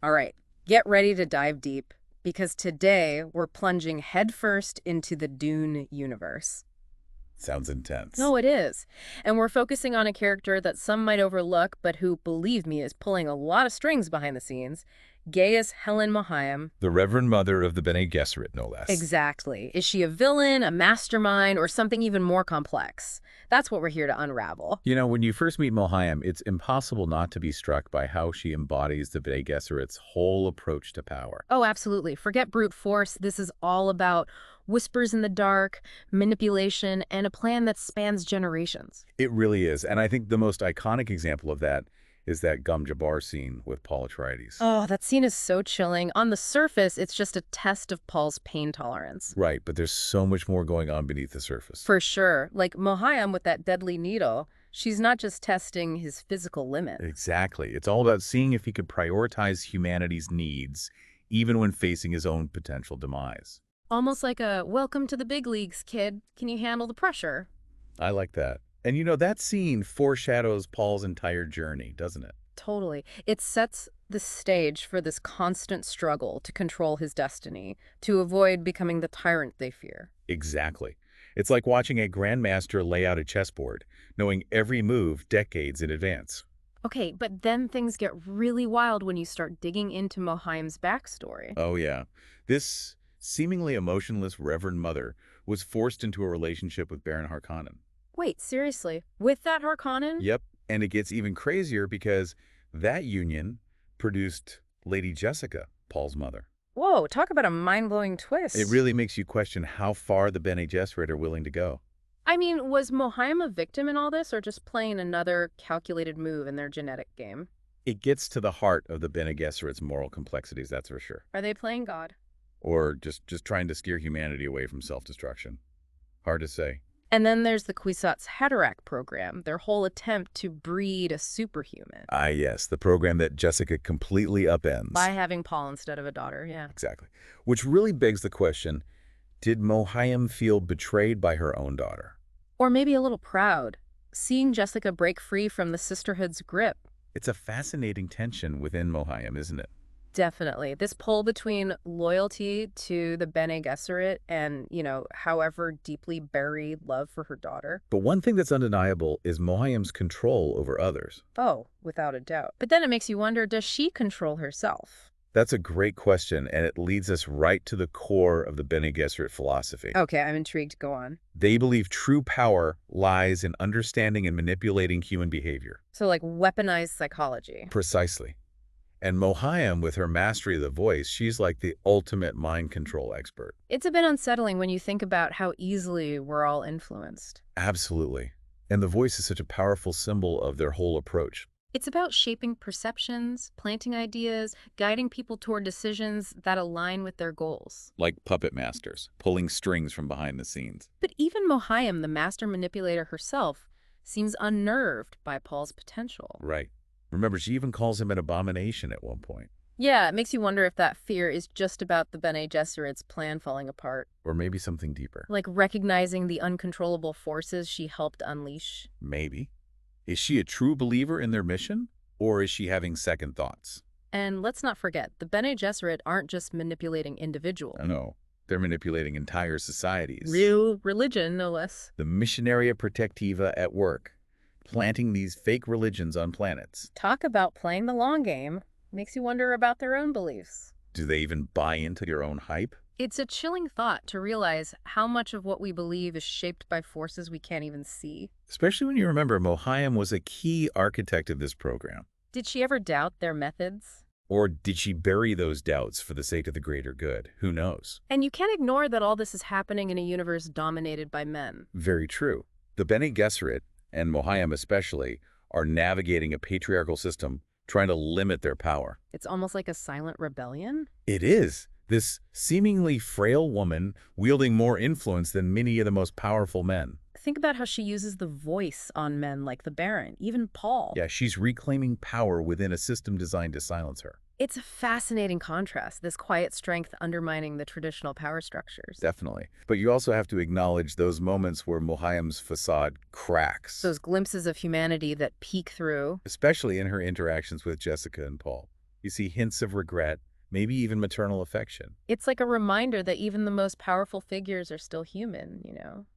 All right, get ready to dive deep because today we're plunging headfirst into the Dune universe. Sounds intense. No, it is. And we're focusing on a character that some might overlook, but who, believe me, is pulling a lot of strings behind the scenes. Gaius Helen Mohiam. The Reverend Mother of the Bene Gesserit, no less. Exactly. Is she a villain, a mastermind, or something even more complex? That's what we're here to unravel. You know, when you first meet Mohiam, it's impossible not to be struck by how she embodies the Bene Gesserit's whole approach to power. Oh, absolutely. Forget brute force. This is all about whispers in the dark, manipulation, and a plan that spans generations. It really is. And I think the most iconic example of that is that Jabbar scene with Paul Atreides. Oh, that scene is so chilling. On the surface, it's just a test of Paul's pain tolerance. Right, but there's so much more going on beneath the surface. For sure. Like Mohiam with that deadly needle, she's not just testing his physical limit. Exactly. It's all about seeing if he could prioritize humanity's needs, even when facing his own potential demise. Almost like a welcome to the big leagues, kid. Can you handle the pressure? I like that. And you know, that scene foreshadows Paul's entire journey, doesn't it? Totally. It sets the stage for this constant struggle to control his destiny, to avoid becoming the tyrant they fear. Exactly. It's like watching a grandmaster lay out a chessboard, knowing every move decades in advance. Okay, but then things get really wild when you start digging into Mohiam's backstory. Oh, yeah. This seemingly emotionless Reverend Mother was forced into a relationship with Baron Harkonnen. Wait, seriously? With that Harkonnen? Yep, and it gets even crazier because that union produced Lady Jessica, Paul's mother. Whoa, talk about a mind-blowing It twist. really makes you question how far the Bene Gesserit are willing to go. I mean, was Mohiam a victim in all this, or just playing another calculated move in their genetic game? It gets to the heart of the Bene Gesserit's moral complexities, that's for sure. Are they playing God? Or just trying to steer humanity away from self-destruction. Hard to say. And then there's the Kwisatz Haderach program, their whole attempt to breed a superhuman Ah, yes, the program that Jessica completely upends. by having Paul instead of a daughter, yeah. Exactly. Which really begs the question, did Mohiam feel betrayed by her own daughter? Or maybe a little proud, seeing Jessica break free from the sisterhood's grip. It's a fascinating tension within Mohiam, isn't it? Definitely. This pull between loyalty to the Bene Gesserit and, however deeply buried love for her daughter. But one thing that's undeniable is Mohiam's control over others. Oh, without a doubt. But then it makes you wonder, does she control herself? That's a great question, and it leads us right to the core of the Bene Gesserit philosophy. Okay, I'm intrigued. Go on. They believe true power lies in understanding and manipulating human behavior. So like weaponized psychology. Precisely. And Mohiam, with her mastery of the voice, she's like the ultimate mind control expert. It's a bit unsettling when you think about how easily we're all influenced. Absolutely. And the voice is such a powerful symbol of their whole approach. It's about shaping perceptions, planting ideas, guiding people toward decisions that align with their goals. Like puppet masters, pulling strings from behind the scenes. But even Mohiam, the master manipulator herself, seems unnerved by Paul's potential. Right. Remember, she even calls him an abomination at one point. Yeah, it makes you wonder if that fear is just about the Bene Gesserit's plan falling apart. Or maybe something deeper. Like recognizing the uncontrollable forces she helped unleash. Maybe. Is she a true believer in their mission? Or is she having second thoughts? And let's not forget, the Bene Gesserit aren't just manipulating individuals. No. They're manipulating entire societies. Real religion, no less. The Missionaria Protectiva at work, planting these fake religions on planets. Talk about playing the long game. Makes you wonder about their own beliefs. Do they even buy into your own hype? It's a chilling thought to realize how much of what we believe is shaped by forces we can't even see. Especially when you remember Mohiam was a key architect of this program. Did she ever doubt their methods? Or did she bury those doubts for the sake of the greater good? Who knows? And you can't ignore that all this is happening in a universe dominated by men. Very true. The Bene Gesserit, and Mohiam especially, are navigating a patriarchal system, trying to limit their power. It's almost like a silent rebellion. It is. This seemingly frail woman wielding more influence than many of the most powerful men. Think about how she uses the voice on men like the Baron, even Paul. Yeah, she's reclaiming power within a system designed to silence her. It's a fascinating contrast, this quiet strength undermining the traditional power structures. Definitely. But you also have to acknowledge those moments where Mohiam's facade cracks. Those glimpses of humanity that peek through. Especially in her interactions with Jessica and Paul. You see hints of regret, maybe even maternal affection. It's like a reminder that even the most powerful figures are still human.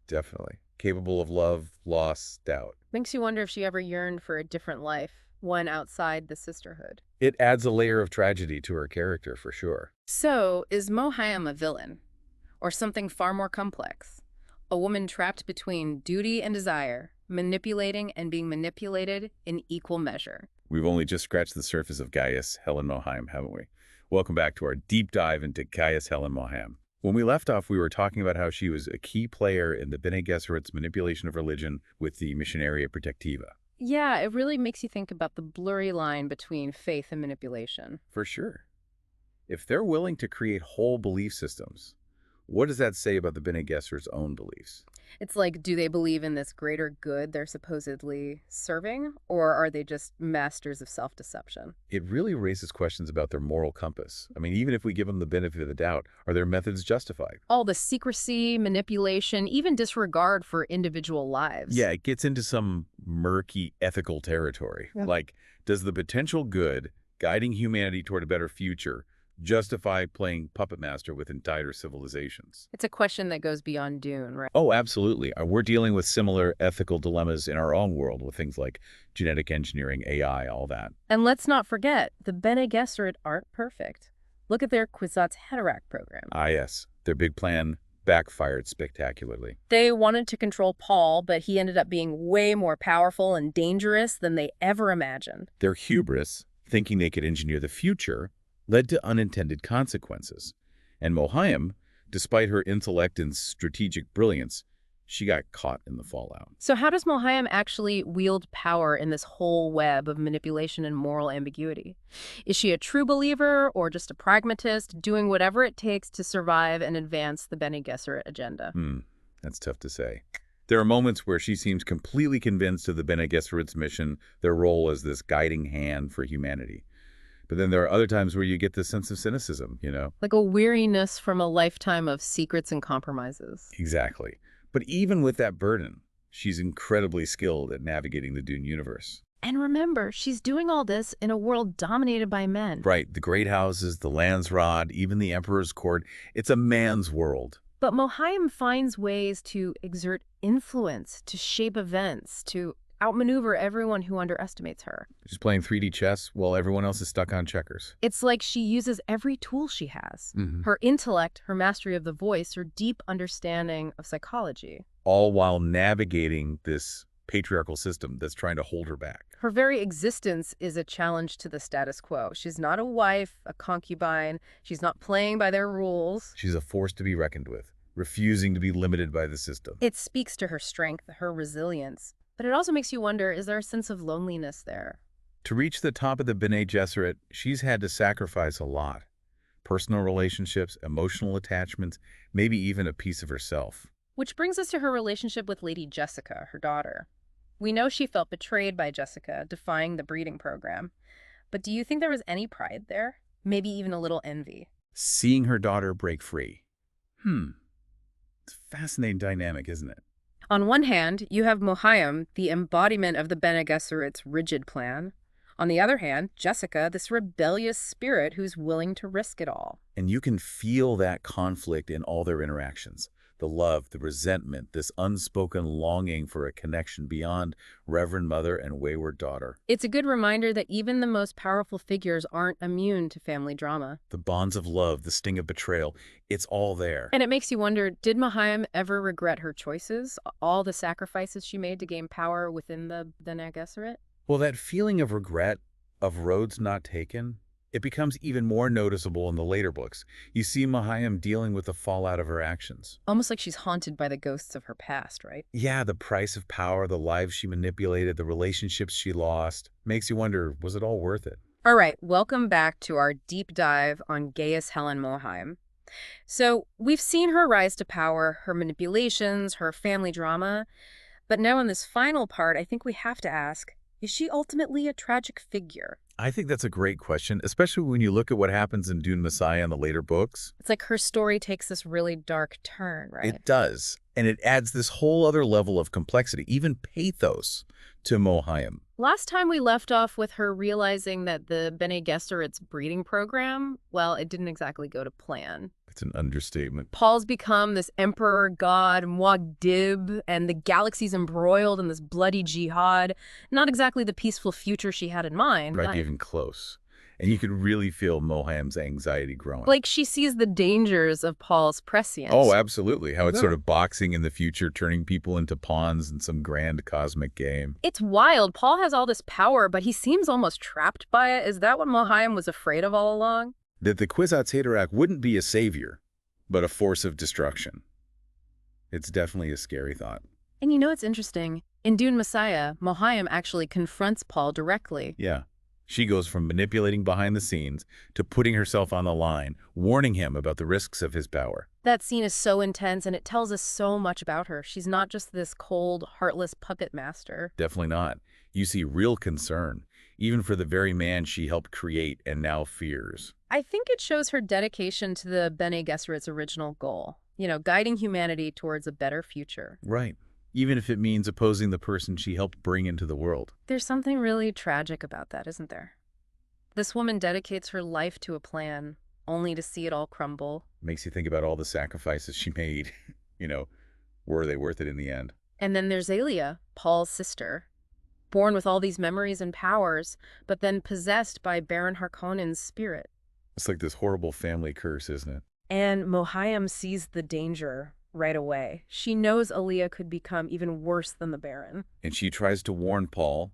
Definitely. Capable of love, loss, doubt. Makes you wonder if she ever yearned for a different life, one outside the sisterhood. It adds a layer of tragedy to her character, for sure. So, is Mohiam a villain? Or something far more complex? A woman trapped between duty and desire, manipulating and being manipulated in equal measure. We've only just scratched the surface of Gaius Helen Mohiam, haven't we? Welcome back to our deep dive into Gaius Helen Mohiam. When we left off, we were talking about how she was a key player in the Bene Gesserit's manipulation of religion with the Missionaria Protectiva. Yeah, it really makes you think about the blurry line between faith and manipulation. For sure. If they're willing to create whole belief systems, what does that say about the Bene Gesserit's own beliefs? It's like, do they believe in this greater good they're supposedly serving, or are they just masters of self-deception? It really raises questions about their moral compass. I mean, even if we give them the benefit of the doubt, are their methods justified? All the secrecy, manipulation, even disregard for individual lives. Yeah, it gets into some murky ethical territory. Yeah. Like, does the potential good guiding humanity toward a better future justify playing puppet master with entire civilizations? It's a question that goes beyond Dune, right? Oh, absolutely. We're dealing with similar ethical dilemmas in our own world with things like genetic engineering, AI, all that. And let's not forget, the Bene Gesserit aren't perfect. Look at their Kwisatz Haderach program. Ah, yes. Their big plan backfired spectacularly. They wanted to control Paul, but he ended up being way more powerful and dangerous than they ever imagined. Their hubris, thinking they could engineer the future, led to unintended consequences. And Mohiam, despite her intellect and strategic brilliance, she got caught in the fallout. So how does Mohiam actually wield power in this whole web of manipulation and moral ambiguity? Is she a true believer or just a pragmatist, doing whatever it takes to survive and advance the Bene Gesserit agenda? That's tough to say. There are moments where she seems completely convinced of the Bene Gesserit's mission, their role as this guiding hand for humanity. But then there are other times where you get this sense of cynicism, Like a weariness from a lifetime of secrets and compromises. Exactly. But even with that burden, she's incredibly skilled at navigating the Dune universe. And remember, she's doing all this in a world dominated by men. Right. The great houses, the Landsrod, even the Emperor's Court. It's a man's world. But Mohiam finds ways to exert influence, to shape events, to outmaneuver everyone who underestimates her. She's playing 3D chess while everyone else is stuck on checkers. It's like she uses every tool she has. Her intellect, her mastery of the voice, her deep understanding of psychology. All while navigating this patriarchal system that's trying to hold her back. Her very existence is a challenge to the status quo. She's not a wife, a concubine. She's not playing by their rules. She's a force to be reckoned with, refusing to be limited by the system. It speaks to her strength, her resilience. But it also makes you wonder, is there a sense of loneliness there? To reach the top of the Bene Gesserit, she's had to sacrifice a lot. Personal relationships, emotional attachments, maybe even a piece of herself. Which brings us to her relationship with Lady Jessica, her daughter. We know she felt betrayed by Jessica, defying the breeding program. But do you think there was any pride there? Maybe even a little envy? Seeing her daughter break free. It's a fascinating dynamic, isn't it? On one hand, you have Mohiam, the embodiment of the Bene Gesserit's rigid plan. On the other hand, Jessica, this rebellious spirit who's willing to risk it all. And you can feel that conflict in all their interactions. The love, the resentment, this unspoken longing for a connection beyond Reverend Mother and wayward daughter. It's a good reminder that even the most powerful figures aren't immune to family drama. The bonds of love, the sting of betrayal, it's all there. And it makes you wonder, did Mohiam ever regret her choices? All the sacrifices she made to gain power within the Bene Gesserit? Well, that feeling of regret, of roads not taken, it becomes even more noticeable in the later books. You see Mohiam dealing with the fallout of her actions. Almost like she's haunted by the ghosts of her past, right? Yeah, the price of power, the lives she manipulated, the relationships she lost. Makes you wonder, was it all worth it? All right, welcome back to our deep dive on Gaius Helen Mohiam. So we've seen her rise to power, her manipulations, her family drama. But now in this final part, I think we have to ask, is she ultimately a tragic figure? I think that's a great question, especially when you look at what happens in Dune Messiah in the later books. It's like her story takes this really dark turn, right? It does. And it adds this whole other level of complexity, even pathos, to Mohiam. Last time we left off with her realizing that the Bene Gesserit's breeding program, well, it didn't exactly go to plan. It's an understatement. Paul's become this emperor god, Muad'Dib, and the galaxy's embroiled in this bloody jihad. Not exactly the peaceful future she had in mind. Not even close. And you could really feel Mohiam's anxiety growing. Like she sees the dangers of Paul's prescience. Oh, absolutely. How it's sort of boxing in the future, turning people into pawns in some grand cosmic game. It's wild. Paul has all this power, but he seems almost trapped by it. Is that what Mohiam was afraid of all along? That the Kwisatz Haderach wouldn't be a savior, but a force of destruction. It's definitely a scary thought. And you know what's interesting? In Dune Messiah, Mohiam actually confronts Paul directly. Yeah. She goes from manipulating behind the scenes to putting herself on the line, warning him about the risks of his power. That scene is so intense, and it tells us so much about her. She's not just this cold, heartless puppet master. Definitely not. You see real concern, even for the very man she helped create and now fears. I think it shows her dedication to the Bene Gesserit's original goal, guiding humanity towards a better future. Right. Even if it means opposing the person she helped bring into the world. There's something really tragic about that, isn't there? This woman dedicates her life to a plan, only to see it all crumble. Makes you think about all the sacrifices she made. Were they worth it in the end? And then there's Aelia, Paul's sister, born with all these memories and powers, but then possessed by Baron Harkonnen's spirit. It's like this horrible family curse, isn't it? And Mohiam sees the danger right away. She knows Aelia could become even worse than the Baron. And she tries to warn Paul,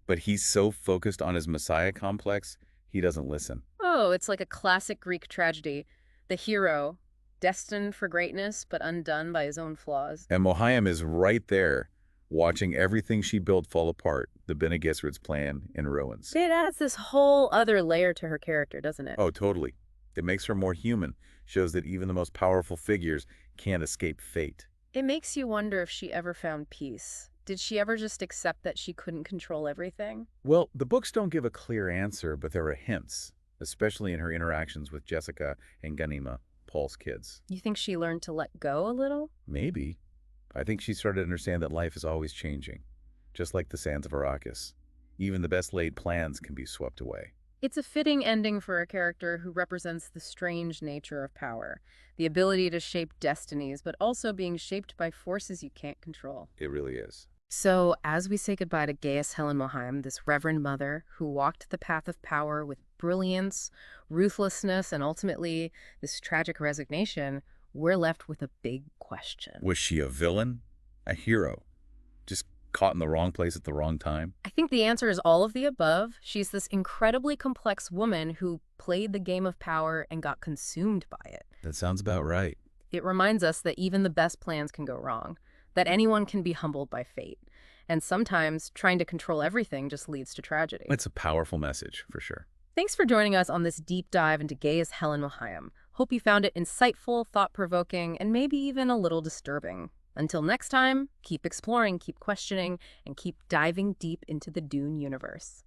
but he's so focused on his Messiah complex, he doesn't listen. Oh, it's like a classic Greek tragedy. The hero, destined for greatness, but undone by his own flaws. And Mohiam is right there, watching everything she built fall apart, the Bene Gesserit's plan in ruins. It adds this whole other layer to her character, doesn't it? Oh, totally. It makes her more human, shows that even the most powerful figures can't escape fate. It makes you wonder if she ever found peace. Did she ever just accept that she couldn't control everything? Well, the books don't give a clear answer, but there are hints, especially in her interactions with Jessica and Ganima, Paul's kids. You think she learned to let go a little? Maybe. I think she started to understand that life is always changing, just like the sands of Arrakis. Even the best laid plans can be swept away. It's a fitting ending for a character who represents the strange nature of power, the ability to shape destinies, but also being shaped by forces you can't control. It really is. So, as we say goodbye to Gaius Helen Mohiam, this Reverend Mother who walked the path of power with brilliance, ruthlessness, and ultimately this tragic resignation, we're left with a big question. Was she a villain? A hero? Just caught in the wrong place at the wrong time? I think the answer is all of the above. She's this incredibly complex woman who played the game of power and got consumed by it. That sounds about right. It reminds us that even the best plans can go wrong, that anyone can be humbled by fate. And sometimes trying to control everything just leads to tragedy. It's a powerful message, for sure. Thanks for joining us on this deep dive into Gaius Helen Mohiam. Hope you found it insightful, thought-provoking, and maybe even a little disturbing. Until next time, keep exploring, keep questioning, and keep diving deep into the Dune universe.